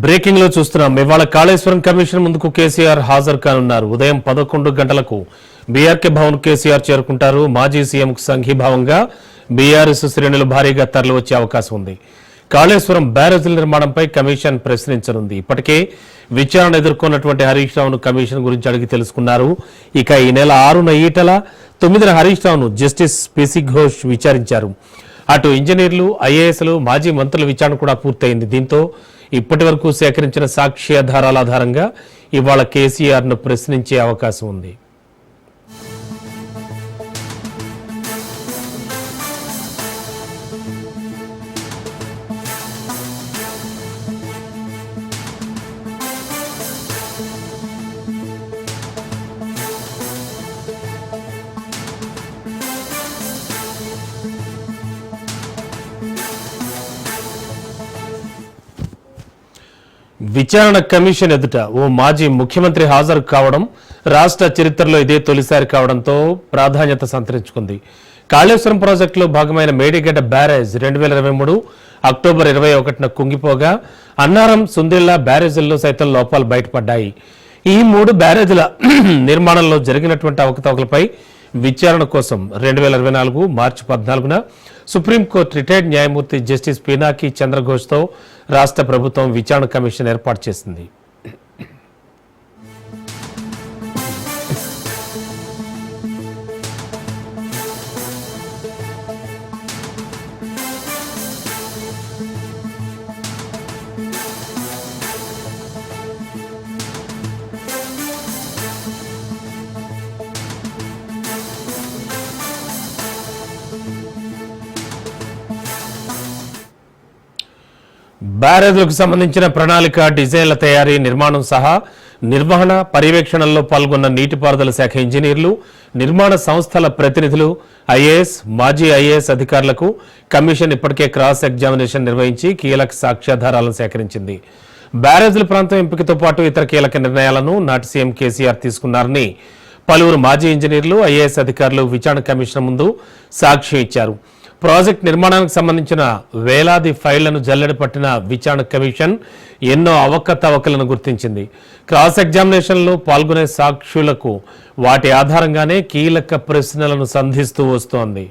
Breaking లో చూస్తున్నాం. ఇవాళ కాళేశ్వరం కమిషన్ ముందుకు కేసీఆర్ హాజరు కానున్నారు. ఉదయం 11 గంటలకు బీఆర్కే భవన్ కేసీఆర్ చేరుకుంటారు. మాజీ సీఎంకు సంఘీభావంగా బీఆర్ఎస్ శ్రేణులు భారీగా తరలివచ్చే అవకాశం ఉంది. కాళేశ్వరం బ్యారేజీల నిర్మాణంపై కమిషన్ ప్రశ్నించనుంది. ఇప్పటికే విచారణ ఎదుర్కొన్నటువంటి హరీష్ రావును కమిషన్ గురించి అడిగి తెలుసుకున్నారు. ఇక ఈ నెల 6న ఈటల, 9న హరీష్ రావును జస్టిస్ పిసి ఘోష్ విచారించారు. అటు ఇంజనీర్లు, ఐఏఎస్లు, మాజీ మంత్రుల విచారణ కూడా పూర్తయింది. దీంతో ఇప్పటి వరకు సేకరించిన సాక్ష్యాధారాల ఆధారంగా ఇవాళ కేసీఆర్ ను ప్రశ్నించే అవకాశం ఉంది. విచారణ కమిషన్ ఎదుట ఓ మాజీ ముఖ్యమంత్రి హాజరు కావడం రాష్ట్ర చరిత్రలో ఇదే తొలిసారి కావడంతో ప్రాధాన్యత సంతరించుకుంది. కాళేశ్వరం ప్రాజెక్టులో భాగమైన మేడిగడ్డ బ్యారేజ్ 2023 అక్టోబర్ 21న కుంగిపోగా అన్నారం, సుందిళ్ల బ్యారేజీల్లో సైతం లోపాలు బయటపడ్డాయి. ఈ 3 బ్యారేజీల నిర్మాణంలో జరిగినటువంటి అవకతవకలపై విచారణ కోసం 2024 మార్చి 14న సుప్రీంకోర్టు రిటైర్డ్ న్యాయమూర్తి జస్టిస్ పినాకి చంద్రఘోష్తో రాష్ట్ర ప్రభుత్వం విచారణ కమిషన్ ఏర్పాటు చేసింది. బ్యారేజ్లకు సంబంధించిన ప్రణాళిక, డిజైన్ల తయారీ, నిర్మాణం సహా నిర్వహణ, పర్యవేక్షణలో పాల్గొన్న నీటిపారుదల శాఖ ఇంజనీర్లు, నిర్మాణ సంస్థల ప్రతినిధులు, ఐఏఎస్, మాజీ ఐఏఎస్ అధికారులకు కమిషన్ ఇప్పటికే క్రాస్ ఎగ్జామినేషన్ నిర్వహించి కీలక సాక్ష్యాధారాలను సేకరించింది. బ్యారేజ్ల ప్రాంతం ఎంపికతో పాటు ఇతర కీలక నిర్ణయాలను నాటి సీఎం కేసీఆర్ తీసుకున్నారని పలువురు మాజీ ఇంజనీర్లు, ఐఏఎస్ అధికారులు విచారణ కమిషన్ ముందు సాక్ష్యం ఇచ్చారు. ప్రాజెక్ట్ నిర్మాణానికి సంబంధించిన వేలాది ఫైళ్లను జల్లెడ పట్టిన విచారణ కమిషన్ ఎన్నో అవకతవకలను గుర్తించింది. క్రాస్ ఎగ్జామినేషన్లో పాల్గొనే సాక్షులకు వాటి ఆధారంగానే కీలక ప్రశ్నలను సంధిస్తూ వస్తోంది.